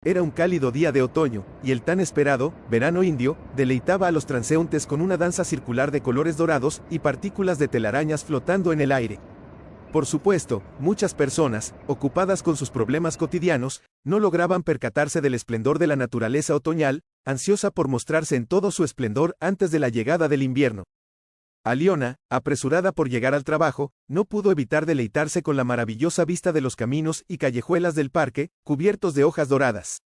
Era un cálido día de otoño, y el tan esperado verano indio deleitaba a los transeúntes con una danza circular de colores dorados y partículas de telarañas flotando en el aire. Por supuesto, muchas personas, ocupadas con sus problemas cotidianos, no lograban percatarse del esplendor de la naturaleza otoñal, ansiosa por mostrarse en todo su esplendor antes de la llegada del invierno. Aliona, apresurada por llegar al trabajo, no pudo evitar deleitarse con la maravillosa vista de los caminos y callejuelas del parque, cubiertos de hojas doradas.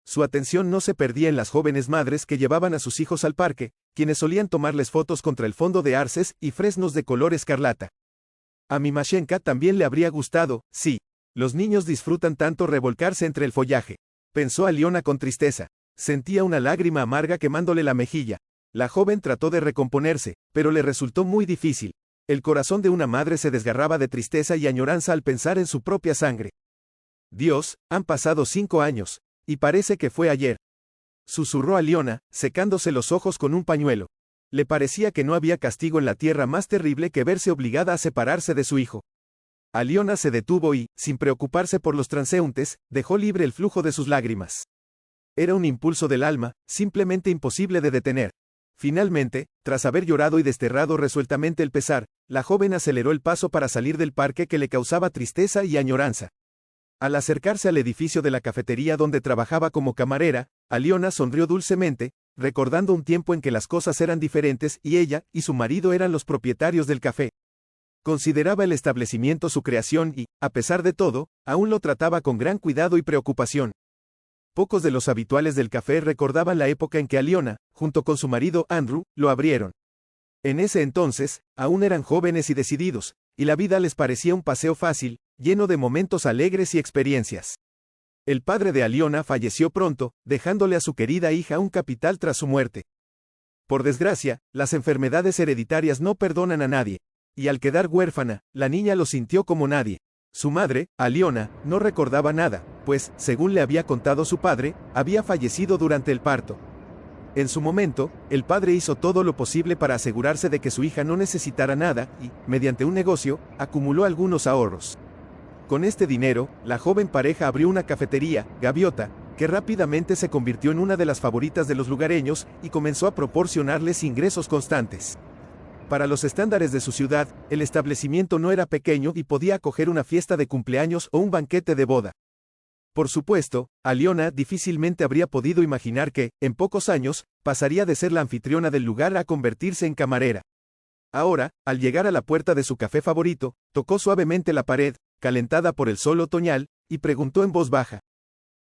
Su atención no se perdía en las jóvenes madres que llevaban a sus hijos al parque, quienes solían tomarles fotos contra el fondo de arces y fresnos de color escarlata. A Mimashenka también le habría gustado, sí. Los niños disfrutan tanto revolcarse entre el follaje. Pensó Aliona con tristeza. Sentía una lágrima amarga quemándole la mejilla. La joven trató de recomponerse, pero le resultó muy difícil. El corazón de una madre se desgarraba de tristeza y añoranza al pensar en su propia sangre. Dios, han pasado 5 años, y parece que fue ayer. Susurró Aliona, secándose los ojos con un pañuelo. Le parecía que no había castigo en la tierra más terrible que verse obligada a separarse de su hijo. Aliona se detuvo y, sin preocuparse por los transeúntes, dejó libre el flujo de sus lágrimas. Era un impulso del alma, simplemente imposible de detener. Finalmente, tras haber llorado y desterrado resueltamente el pesar, la joven aceleró el paso para salir del parque que le causaba tristeza y añoranza. Al acercarse al edificio de la cafetería donde trabajaba como camarera, Aliona sonrió dulcemente, recordando un tiempo en que las cosas eran diferentes y ella y su marido eran los propietarios del café. Consideraba el establecimiento su creación y, a pesar de todo, aún lo trataba con gran cuidado y preocupación. Pocos de los habituales del café recordaban la época en que Aliona, junto con su marido Andrew, lo abrieron. En ese entonces, aún eran jóvenes y decididos, y la vida les parecía un paseo fácil, lleno de momentos alegres y experiencias. El padre de Aliona falleció pronto, dejándole a su querida hija un capital tras su muerte. Por desgracia, las enfermedades hereditarias no perdonan a nadie, y al quedar huérfana, la niña lo sintió como nadie. Su madre, Aliona, no recordaba nada, pues, según le había contado su padre, había fallecido durante el parto. En su momento, el padre hizo todo lo posible para asegurarse de que su hija no necesitara nada y, mediante un negocio, acumuló algunos ahorros. Con este dinero, la joven pareja abrió una cafetería, Gaviota, que rápidamente se convirtió en una de las favoritas de los lugareños y comenzó a proporcionarles ingresos constantes. Para los estándares de su ciudad, el establecimiento no era pequeño y podía acoger una fiesta de cumpleaños o un banquete de boda. Por supuesto, Aliona difícilmente habría podido imaginar que, en pocos años, pasaría de ser la anfitriona del lugar a convertirse en camarera. Ahora, al llegar a la puerta de su café favorito, tocó suavemente la pared, calentada por el sol otoñal, y preguntó en voz baja.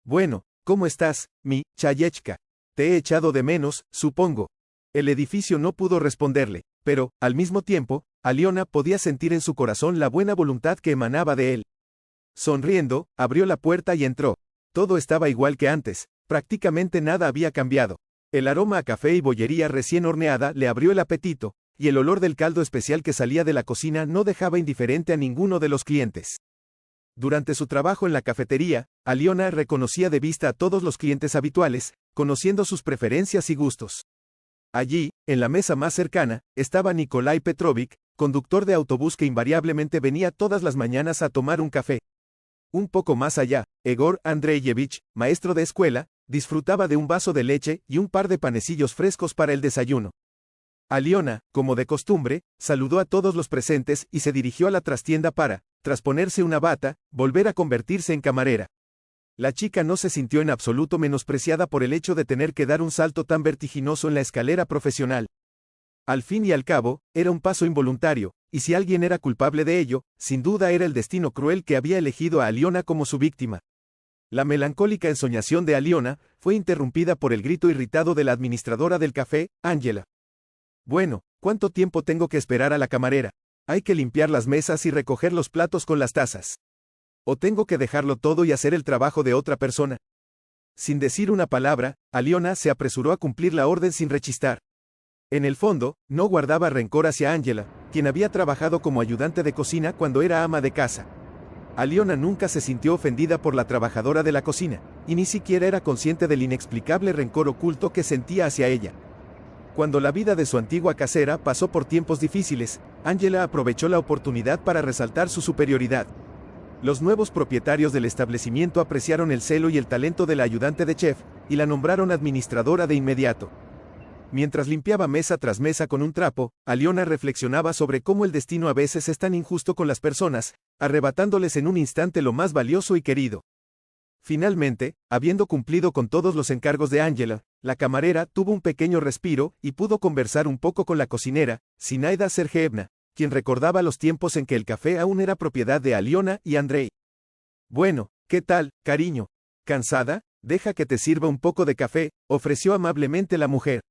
«Bueno, ¿cómo estás, mi Chayechka? Te he echado de menos, supongo». El edificio no pudo responderle, pero, al mismo tiempo, Aliona podía sentir en su corazón la buena voluntad que emanaba de él. Sonriendo, abrió la puerta y entró. Todo estaba igual que antes, prácticamente nada había cambiado. El aroma a café y bollería recién horneada le abrió el apetito, y el olor del caldo especial que salía de la cocina no dejaba indiferente a ninguno de los clientes. Durante su trabajo en la cafetería, Aliona reconocía de vista a todos los clientes habituales, conociendo sus preferencias y gustos. Allí, en la mesa más cercana, estaba Nikolai Petrovich, conductor de autobús que invariablemente venía todas las mañanas a tomar un café. Un poco más allá, Egor Andreyevich, maestro de escuela, disfrutaba de un vaso de leche y un par de panecillos frescos para el desayuno. Aliona, como de costumbre, saludó a todos los presentes y se dirigió a la trastienda para, tras ponerse una bata, volver a convertirse en camarera. La chica no se sintió en absoluto menospreciada por el hecho de tener que dar un salto tan vertiginoso en la escalera profesional. Al fin y al cabo, era un paso involuntario, y si alguien era culpable de ello, sin duda era el destino cruel que había elegido a Aliona como su víctima. La melancólica ensoñación de Aliona fue interrumpida por el grito irritado de la administradora del café, Angela. «Bueno, ¿cuánto tiempo tengo que esperar a la camarera? Hay que limpiar las mesas y recoger los platos con las tazas. ¿O tengo que dejarlo todo y hacer el trabajo de otra persona?» Sin decir una palabra, Aliona se apresuró a cumplir la orden sin rechistar. En el fondo, no guardaba rencor hacia Angela, quien había trabajado como ayudante de cocina cuando era ama de casa. Aliona nunca se sintió ofendida por la trabajadora de la cocina, y ni siquiera era consciente del inexplicable rencor oculto que sentía hacia ella. Cuando la vida de su antigua casera pasó por tiempos difíciles, Angela aprovechó la oportunidad para resaltar su superioridad. Los nuevos propietarios del establecimiento apreciaron el celo y el talento de la ayudante de chef, y la nombraron administradora de inmediato. Mientras limpiaba mesa tras mesa con un trapo, Aliona reflexionaba sobre cómo el destino a veces es tan injusto con las personas, arrebatándoles en un instante lo más valioso y querido. Finalmente, habiendo cumplido con todos los encargos de Angela, la camarera tuvo un pequeño respiro y pudo conversar un poco con la cocinera, Zinaida Sergeevna, quien recordaba los tiempos en que el café aún era propiedad de Aliona y Andrei. Bueno, ¿qué tal, cariño? ¿Cansada? Deja que te sirva un poco de café, ofreció amablemente la mujer.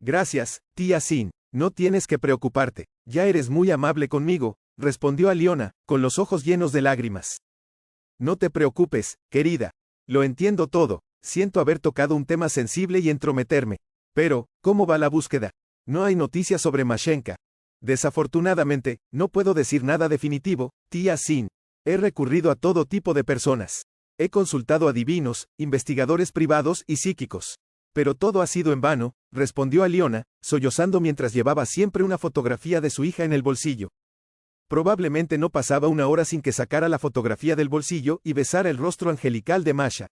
Gracias, tía Sin, no tienes que preocuparte, ya eres muy amable conmigo, respondió Aliona, con los ojos llenos de lágrimas. No te preocupes, querida. Lo entiendo todo, siento haber tocado un tema sensible y entrometerme. Pero, ¿cómo va la búsqueda? No hay noticias sobre Mashenka. Desafortunadamente, no puedo decir nada definitivo, tía Sin. He recurrido a todo tipo de personas. He consultado a adivinos, investigadores privados y psíquicos. Pero todo ha sido en vano, respondió Aliona, sollozando mientras llevaba siempre una fotografía de su hija en el bolsillo. Probablemente no pasaba una hora sin que sacara la fotografía del bolsillo y besara el rostro angelical de Masha.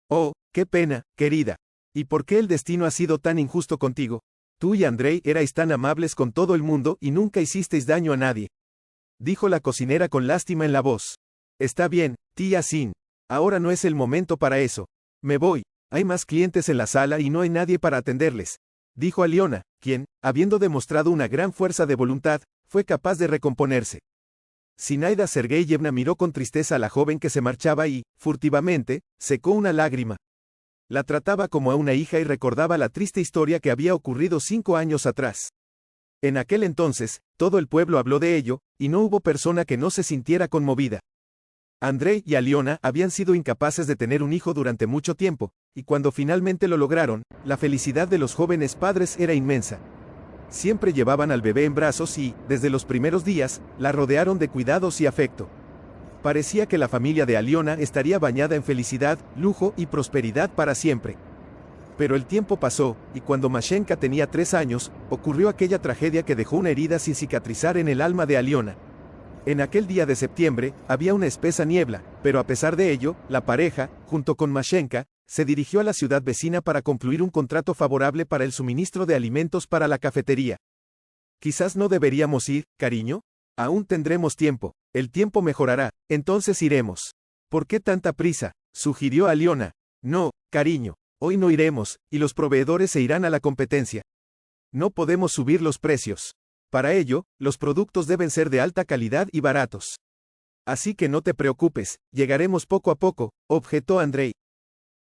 Oh, qué pena, querida. ¿Y por qué el destino ha sido tan injusto contigo? Tú y Andrei erais tan amables con todo el mundo y nunca hicisteis daño a nadie. Dijo la cocinera con lástima en la voz. Está bien, tía Sin. Ahora no es el momento para eso. Me voy. Hay más clientes en la sala y no hay nadie para atenderles. Dijo Aliona, quien, habiendo demostrado una gran fuerza de voluntad, fue capaz de recomponerse. Zinaida Sergeyevna miró con tristeza a la joven que se marchaba y, furtivamente, secó una lágrima. La trataba como a una hija y recordaba la triste historia que había ocurrido 5 años atrás. En aquel entonces, todo el pueblo habló de ello, y no hubo persona que no se sintiera conmovida. Andrei y Aliona habían sido incapaces de tener un hijo durante mucho tiempo, y cuando finalmente lo lograron, la felicidad de los jóvenes padres era inmensa. Siempre llevaban al bebé en brazos y, desde los primeros días, la rodearon de cuidados y afecto. Parecía que la familia de Aliona estaría bañada en felicidad, lujo y prosperidad para siempre. Pero el tiempo pasó, y cuando Mashenka tenía 3 años, ocurrió aquella tragedia que dejó una herida sin cicatrizar en el alma de Aliona. En aquel día de septiembre, había una espesa niebla, pero a pesar de ello, la pareja, junto con Mashenka, se dirigió a la ciudad vecina para concluir un contrato favorable para el suministro de alimentos para la cafetería. Quizás no deberíamos ir, cariño. Aún tendremos tiempo, el tiempo mejorará, entonces iremos. ¿Por qué tanta prisa?, sugirió Aliona. No, cariño, hoy no iremos, y los proveedores se irán a la competencia. No podemos subir los precios. Para ello, los productos deben ser de alta calidad y baratos. Así que no te preocupes, llegaremos poco a poco, objetó Andrei.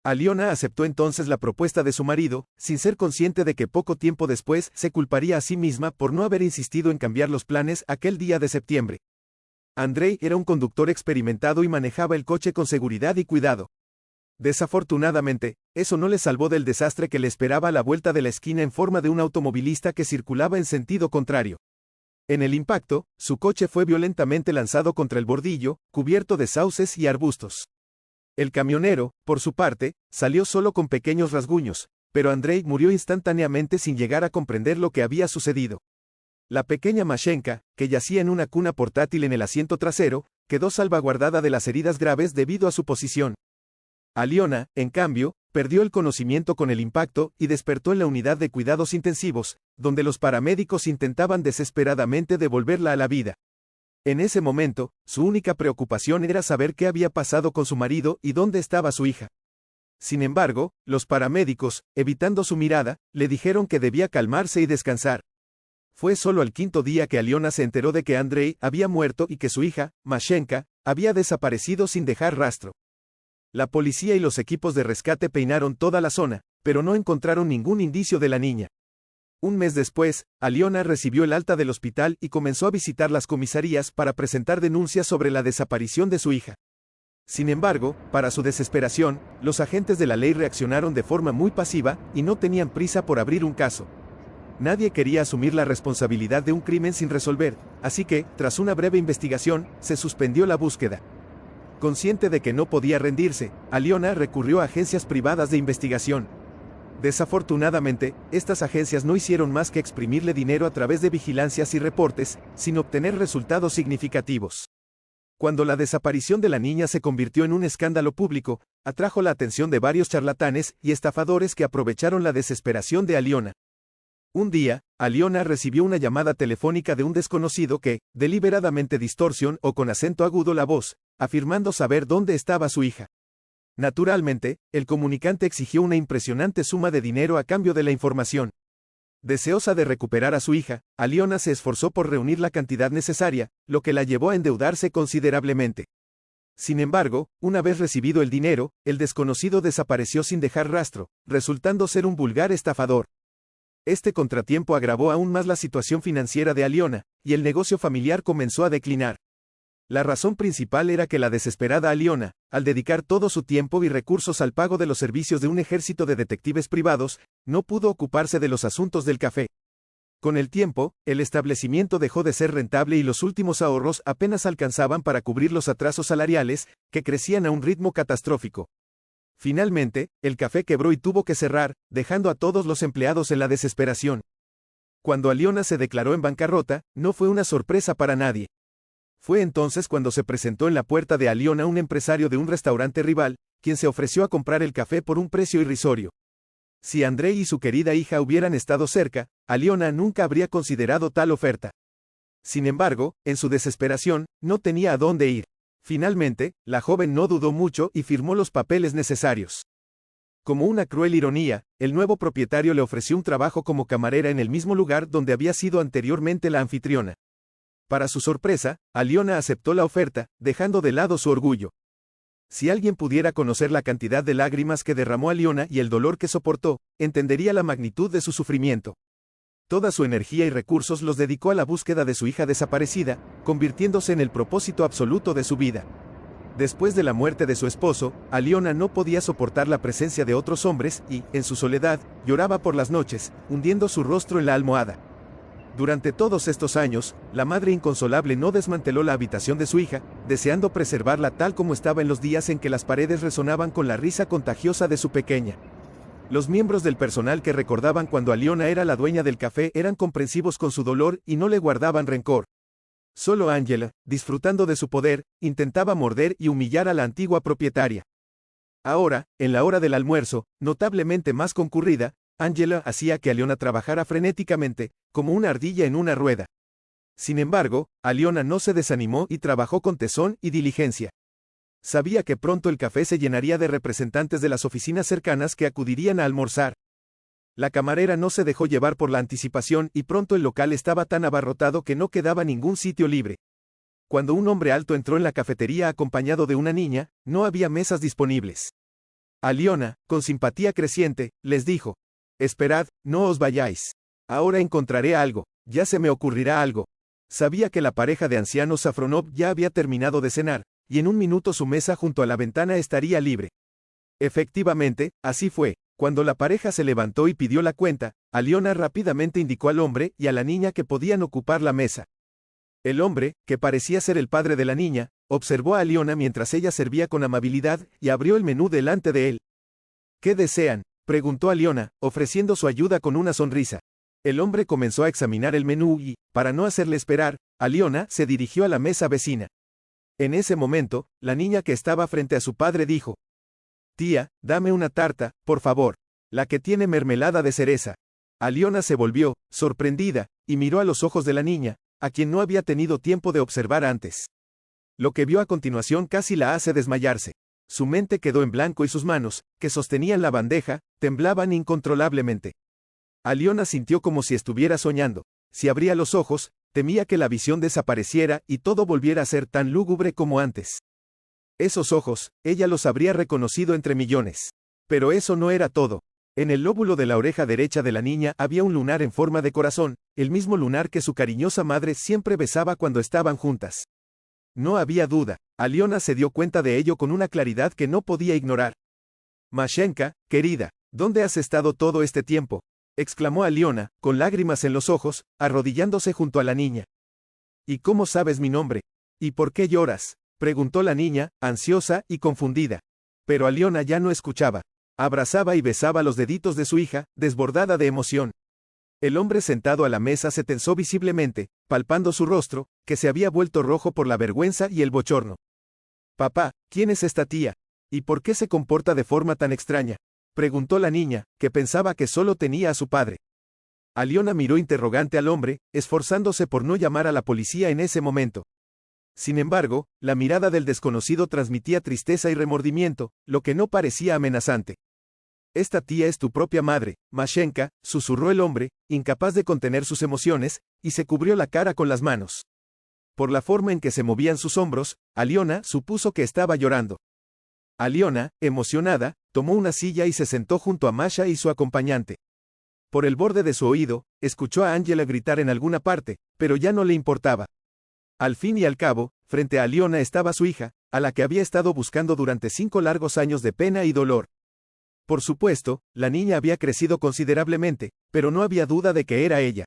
Aliona aceptó entonces la propuesta de su marido, sin ser consciente de que poco tiempo después se culparía a sí misma por no haber insistido en cambiar los planes aquel día de septiembre. Andrei era un conductor experimentado y manejaba el coche con seguridad y cuidado. Desafortunadamente, eso no le salvó del desastre que le esperaba a la vuelta de la esquina en forma de un automovilista que circulaba en sentido contrario. En el impacto, su coche fue violentamente lanzado contra el bordillo, cubierto de sauces y arbustos. El camionero, por su parte, salió solo con pequeños rasguños, pero Andrei murió instantáneamente sin llegar a comprender lo que había sucedido. La pequeña Mashenka, que yacía en una cuna portátil en el asiento trasero, quedó salvaguardada de las heridas graves debido a su posición. Aliona, en cambio, perdió el conocimiento con el impacto y despertó en la unidad de cuidados intensivos, donde los paramédicos intentaban desesperadamente devolverla a la vida. En ese momento, su única preocupación era saber qué había pasado con su marido y dónde estaba su hija. Sin embargo, los paramédicos, evitando su mirada, le dijeron que debía calmarse y descansar. Fue solo al 5.º día que Aliona se enteró de que Andrei había muerto y que su hija, Mashenka, había desaparecido sin dejar rastro. La policía y los equipos de rescate peinaron toda la zona, pero no encontraron ningún indicio de la niña. Un mes después, Aliona recibió el alta del hospital y comenzó a visitar las comisarías para presentar denuncias sobre la desaparición de su hija. Sin embargo, para su desesperación, los agentes de la ley reaccionaron de forma muy pasiva y no tenían prisa por abrir un caso. Nadie quería asumir la responsabilidad de un crimen sin resolver, así que, tras una breve investigación, se suspendió la búsqueda. Consciente de que no podía rendirse, Aliona recurrió a agencias privadas de investigación. Desafortunadamente, estas agencias no hicieron más que exprimirle dinero a través de vigilancias y reportes, sin obtener resultados significativos. Cuando la desaparición de la niña se convirtió en un escándalo público, atrajo la atención de varios charlatanes y estafadores que aprovecharon la desesperación de Aliona. Un día, Aliona recibió una llamada telefónica de un desconocido que, deliberadamente distorsionó o con acento agudo la voz, afirmando saber dónde estaba su hija. Naturalmente, el comunicante exigió una impresionante suma de dinero a cambio de la información. Deseosa de recuperar a su hija, Aliona se esforzó por reunir la cantidad necesaria, lo que la llevó a endeudarse considerablemente. Sin embargo, una vez recibido el dinero, el desconocido desapareció sin dejar rastro, resultando ser un vulgar estafador. Este contratiempo agravó aún más la situación financiera de Aliona, y el negocio familiar comenzó a declinar. La razón principal era que la desesperada Aliona, al dedicar todo su tiempo y recursos al pago de los servicios de un ejército de detectives privados, no pudo ocuparse de los asuntos del café. Con el tiempo, el establecimiento dejó de ser rentable y los últimos ahorros apenas alcanzaban para cubrir los atrasos salariales, que crecían a un ritmo catastrófico. Finalmente, el café quebró y tuvo que cerrar, dejando a todos los empleados en la desesperación. Cuando Aliona se declaró en bancarrota, no fue una sorpresa para nadie. Fue entonces cuando se presentó en la puerta de Aliona un empresario de un restaurante rival, quien se ofreció a comprar el café por un precio irrisorio. Si André y su querida hija hubieran estado cerca, Aliona nunca habría considerado tal oferta. Sin embargo, en su desesperación, no tenía a dónde ir. Finalmente, la joven no dudó mucho y firmó los papeles necesarios. Como una cruel ironía, el nuevo propietario le ofreció un trabajo como camarera en el mismo lugar donde había sido anteriormente la anfitriona. Para su sorpresa, Aliona aceptó la oferta, dejando de lado su orgullo. Si alguien pudiera conocer la cantidad de lágrimas que derramó Aliona y el dolor que soportó, entendería la magnitud de su sufrimiento. Toda su energía y recursos los dedicó a la búsqueda de su hija desaparecida, convirtiéndose en el propósito absoluto de su vida. Después de la muerte de su esposo, Aliona no podía soportar la presencia de otros hombres y, en su soledad, lloraba por las noches, hundiendo su rostro en la almohada. Durante todos estos años, la madre inconsolable no desmanteló la habitación de su hija, deseando preservarla tal como estaba en los días en que las paredes resonaban con la risa contagiosa de su pequeña. Los miembros del personal que recordaban cuando Aliona era la dueña del café eran comprensivos con su dolor y no le guardaban rencor. Solo Angela, disfrutando de su poder, intentaba morder y humillar a la antigua propietaria. Ahora, en la hora del almuerzo, notablemente más concurrida, Angela hacía que Aliona trabajara frenéticamente, como una ardilla en una rueda. Sin embargo, Aliona no se desanimó y trabajó con tesón y diligencia. Sabía que pronto el café se llenaría de representantes de las oficinas cercanas que acudirían a almorzar. La camarera no se dejó llevar por la anticipación y pronto el local estaba tan abarrotado que no quedaba ningún sitio libre. Cuando un hombre alto entró en la cafetería acompañado de una niña, no había mesas disponibles. Aliona, con simpatía creciente, les dijo: «Esperad, no os vayáis. Ahora encontraré algo, ya se me ocurrirá algo». Sabía que la pareja de ancianos Safronov ya había terminado de cenar, y en un minuto su mesa junto a la ventana estaría libre. Efectivamente, así fue. Cuando la pareja se levantó y pidió la cuenta, Aliona rápidamente indicó al hombre y a la niña que podían ocupar la mesa. El hombre, que parecía ser el padre de la niña, observó a Aliona mientras ella servía con amabilidad y abrió el menú delante de él. «¿Qué desean?», preguntó Aliona, ofreciendo su ayuda con una sonrisa. El hombre comenzó a examinar el menú y, para no hacerle esperar, Aliona se dirigió a la mesa vecina. En ese momento, la niña que estaba frente a su padre dijo: «Tía, dame una tarta, por favor. La que tiene mermelada de cereza». Aliona se volvió, sorprendida, y miró a los ojos de la niña, a quien no había tenido tiempo de observar antes. Lo que vio a continuación casi la hace desmayarse. Su mente quedó en blanco y sus manos, que sostenían la bandeja, temblaban incontrolablemente. Aliona sintió como si estuviera soñando. Si abría los ojos, temía que la visión desapareciera y todo volviera a ser tan lúgubre como antes. Esos ojos, ella los habría reconocido entre millones. Pero eso no era todo. En el lóbulo de la oreja derecha de la niña había un lunar en forma de corazón, el mismo lunar que su cariñosa madre siempre besaba cuando estaban juntas. No había duda, Aliona se dio cuenta de ello con una claridad que no podía ignorar. «Mashenka, querida, ¿dónde has estado todo este tiempo?», exclamó Aliona, con lágrimas en los ojos, arrodillándose junto a la niña. «¿Y cómo sabes mi nombre? ¿Y por qué lloras?», preguntó la niña, ansiosa y confundida. Pero Aliona ya no escuchaba. Abrazaba y besaba los deditos de su hija, desbordada de emoción. El hombre sentado a la mesa se tensó visiblemente, palpando su rostro, que se había vuelto rojo por la vergüenza y el bochorno. «Papá, ¿quién es esta tía? ¿Y por qué se comporta de forma tan extraña?», preguntó la niña, que pensaba que solo tenía a su padre. Aliona miró interrogante al hombre, esforzándose por no llamar a la policía en ese momento. Sin embargo, la mirada del desconocido transmitía tristeza y remordimiento, lo que no parecía amenazante. «Esta tía es tu propia madre, Mashenka», susurró el hombre, incapaz de contener sus emociones, y se cubrió la cara con las manos. Por la forma en que se movían sus hombros, Aliona supuso que estaba llorando. Aliona, emocionada, tomó una silla y se sentó junto a Masha y su acompañante. Por el borde de su oído, escuchó a Angela gritar en alguna parte, pero ya no le importaba. Al fin y al cabo, frente a Aliona estaba su hija, a la que había estado buscando durante 5 largos años de pena y dolor. Por supuesto, la niña había crecido considerablemente, pero no había duda de que era ella.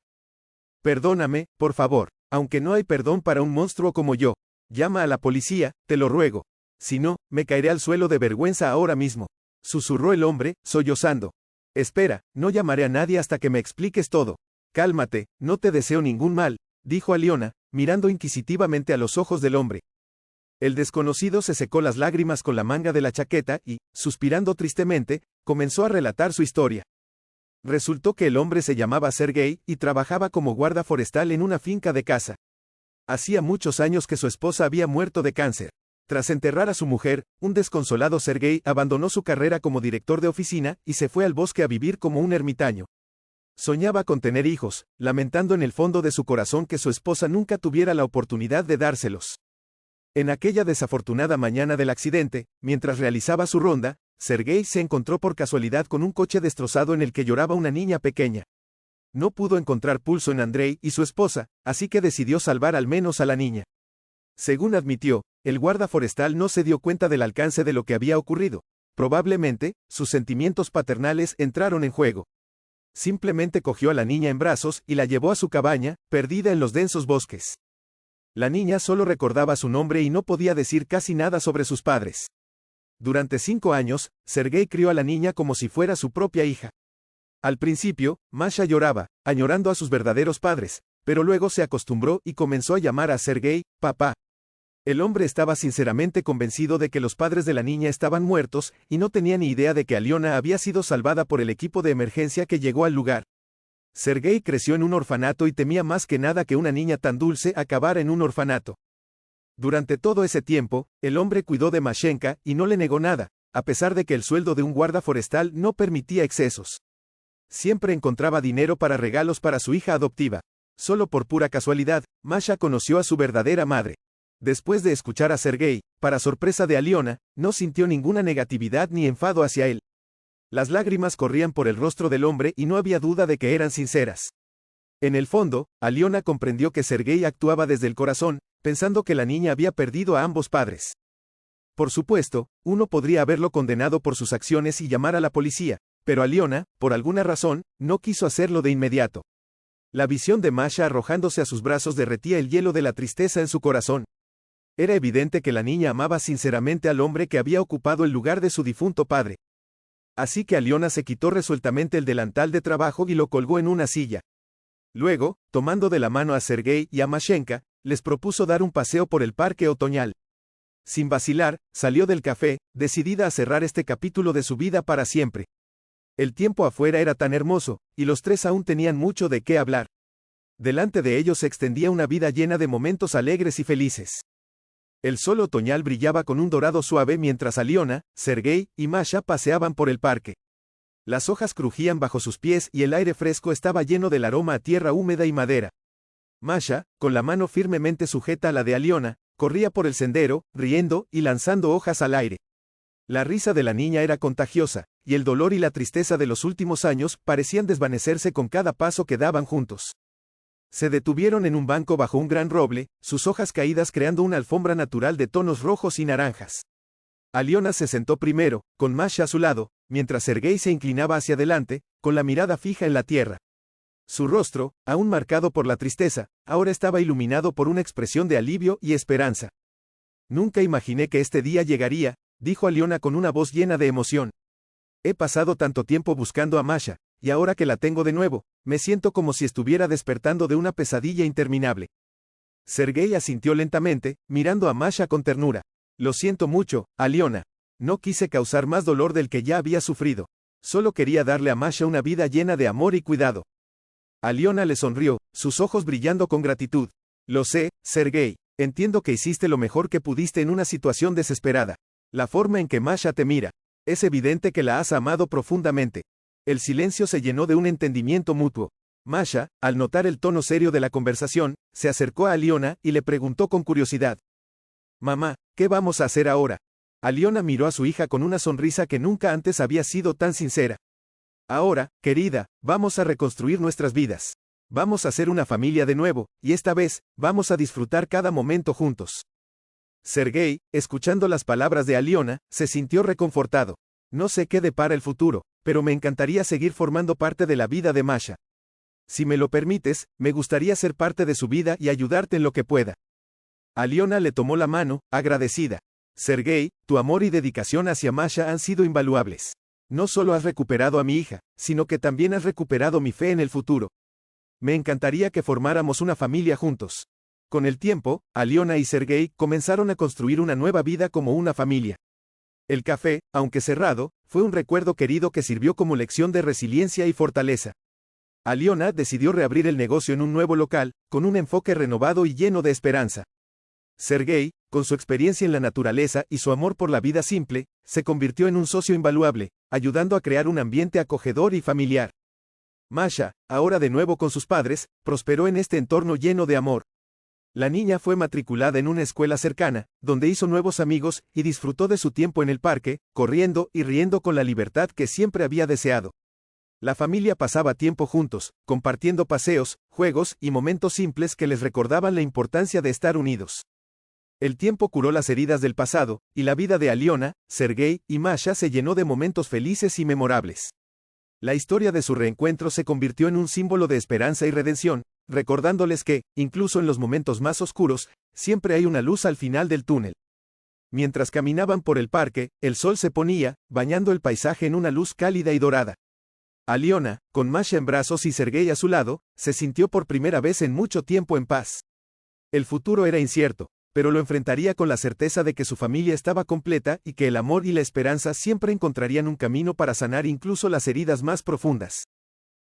«Perdóname, por favor, aunque no hay perdón para un monstruo como yo. Llama a la policía, te lo ruego. Si no, me caeré al suelo de vergüenza ahora mismo», susurró el hombre, sollozando. «Espera, no llamaré a nadie hasta que me expliques todo. Cálmate, no te deseo ningún mal», dijo Aliona, mirando inquisitivamente a los ojos del hombre. El desconocido se secó las lágrimas con la manga de la chaqueta y, suspirando tristemente, comenzó a relatar su historia. Resultó que el hombre se llamaba Sergei y trabajaba como guarda forestal en una finca de caza. Hacía muchos años que su esposa había muerto de cáncer. Tras enterrar a su mujer, un desconsolado Sergei abandonó su carrera como director de oficina y se fue al bosque a vivir como un ermitaño. Soñaba con tener hijos, lamentando en el fondo de su corazón que su esposa nunca tuviera la oportunidad de dárselos. En aquella desafortunada mañana del accidente, mientras realizaba su ronda, Sergei se encontró por casualidad con un coche destrozado en el que lloraba una niña pequeña. No pudo encontrar pulso en Andrei y su esposa, así que decidió salvar al menos a la niña. Según admitió, el guarda forestal no se dio cuenta del alcance de lo que había ocurrido. Probablemente, sus sentimientos paternales entraron en juego. Simplemente cogió a la niña en brazos y la llevó a su cabaña, perdida en los densos bosques. La niña solo recordaba su nombre y no podía decir casi nada sobre sus padres. Durante 5 años, Sergei crió a la niña como si fuera su propia hija. Al principio, Masha lloraba, añorando a sus verdaderos padres, pero luego se acostumbró y comenzó a llamar a Sergei, papá. El hombre estaba sinceramente convencido de que los padres de la niña estaban muertos y no tenía ni idea de que Aliona había sido salvada por el equipo de emergencia que llegó al lugar. Sergei creció en un orfanato y temía más que nada que una niña tan dulce acabara en un orfanato. Durante todo ese tiempo, el hombre cuidó de Mashenka y no le negó nada, a pesar de que el sueldo de un guarda forestal no permitía excesos. Siempre encontraba dinero para regalos para su hija adoptiva. Solo por pura casualidad, Masha conoció a su verdadera madre. Después de escuchar a Sergei, para sorpresa de Aliona, no sintió ninguna negatividad ni enfado hacia él. Las lágrimas corrían por el rostro del hombre y no había duda de que eran sinceras. En el fondo, Aliona comprendió que Sergei actuaba desde el corazón, pensando que la niña había perdido a ambos padres. Por supuesto, uno podría haberlo condenado por sus acciones y llamar a la policía, pero Aliona, por alguna razón, no quiso hacerlo de inmediato. La visión de Masha arrojándose a sus brazos derretía el hielo de la tristeza en su corazón. Era evidente que la niña amaba sinceramente al hombre que había ocupado el lugar de su difunto padre. Así que Aliona se quitó resueltamente el delantal de trabajo y lo colgó en una silla. Luego, tomando de la mano a Sergei y a Mashenka, les propuso dar un paseo por el parque otoñal. Sin vacilar, salió del café, decidida a cerrar este capítulo de su vida para siempre. El tiempo afuera era tan hermoso, y los tres aún tenían mucho de qué hablar. Delante de ellos se extendía una vida llena de momentos alegres y felices. El sol otoñal brillaba con un dorado suave mientras Aliona, Sergei y Masha paseaban por el parque. Las hojas crujían bajo sus pies y el aire fresco estaba lleno del aroma a tierra húmeda y madera. Masha, con la mano firmemente sujeta a la de Aliona, corría por el sendero, riendo y lanzando hojas al aire. La risa de la niña era contagiosa, y el dolor y la tristeza de los últimos años parecían desvanecerse con cada paso que daban juntos. Se detuvieron en un banco bajo un gran roble, sus hojas caídas creando una alfombra natural de tonos rojos y naranjas. Aliona se sentó primero, con Masha a su lado, mientras Sergei se inclinaba hacia adelante, con la mirada fija en la tierra. Su rostro, aún marcado por la tristeza, ahora estaba iluminado por una expresión de alivio y esperanza. «Nunca imaginé que este día llegaría», dijo Aliona con una voz llena de emoción. «He pasado tanto tiempo buscando a Masha, y ahora que la tengo de nuevo, me siento como si estuviera despertando de una pesadilla interminable. Sergei asintió lentamente, mirando a Masha con ternura. Lo siento mucho, Aliona. No quise causar más dolor del que ya había sufrido. Solo quería darle a Masha una vida llena de amor y cuidado. Aliona le sonrió, sus ojos brillando con gratitud. Lo sé, Sergei. Entiendo que hiciste lo mejor que pudiste en una situación desesperada. La forma en que Masha te mira. Es evidente que la has amado profundamente. El silencio se llenó de un entendimiento mutuo. Masha, al notar el tono serio de la conversación, se acercó a Aliona y le preguntó con curiosidad. Mamá, ¿qué vamos a hacer ahora? Aliona miró a su hija con una sonrisa que nunca antes había sido tan sincera. Ahora, querida, vamos a reconstruir nuestras vidas. Vamos a ser una familia de nuevo, y esta vez, vamos a disfrutar cada momento juntos. Sergei, escuchando las palabras de Aliona, se sintió reconfortado. No sé qué depara el futuro, pero me encantaría seguir formando parte de la vida de Masha. Si me lo permites, me gustaría ser parte de su vida y ayudarte en lo que pueda. Aliona le tomó la mano, agradecida. Sergei, tu amor y dedicación hacia Masha han sido invaluables. No solo has recuperado a mi hija, sino que también has recuperado mi fe en el futuro. Me encantaría que formáramos una familia juntos. Con el tiempo, Aliona y Sergei comenzaron a construir una nueva vida como una familia. El café, aunque cerrado, fue un recuerdo querido que sirvió como lección de resiliencia y fortaleza. Aliona decidió reabrir el negocio en un nuevo local, con un enfoque renovado y lleno de esperanza. Sergei, con su experiencia en la naturaleza y su amor por la vida simple, se convirtió en un socio invaluable, ayudando a crear un ambiente acogedor y familiar. Masha, ahora de nuevo con sus padres, prosperó en este entorno lleno de amor. La niña fue matriculada en una escuela cercana, donde hizo nuevos amigos y disfrutó de su tiempo en el parque, corriendo y riendo con la libertad que siempre había deseado. La familia pasaba tiempo juntos, compartiendo paseos, juegos y momentos simples que les recordaban la importancia de estar unidos. El tiempo curó las heridas del pasado, y la vida de Aliona, Sergei y Masha se llenó de momentos felices y memorables. La historia de su reencuentro se convirtió en un símbolo de esperanza y redención, recordándoles que, incluso en los momentos más oscuros, siempre hay una luz al final del túnel. Mientras caminaban por el parque, el sol se ponía, bañando el paisaje en una luz cálida y dorada. Aliona, con Masha en brazos y Sergei a su lado, se sintió por primera vez en mucho tiempo en paz. El futuro era incierto, pero lo enfrentaría con la certeza de que su familia estaba completa y que el amor y la esperanza siempre encontrarían un camino para sanar incluso las heridas más profundas.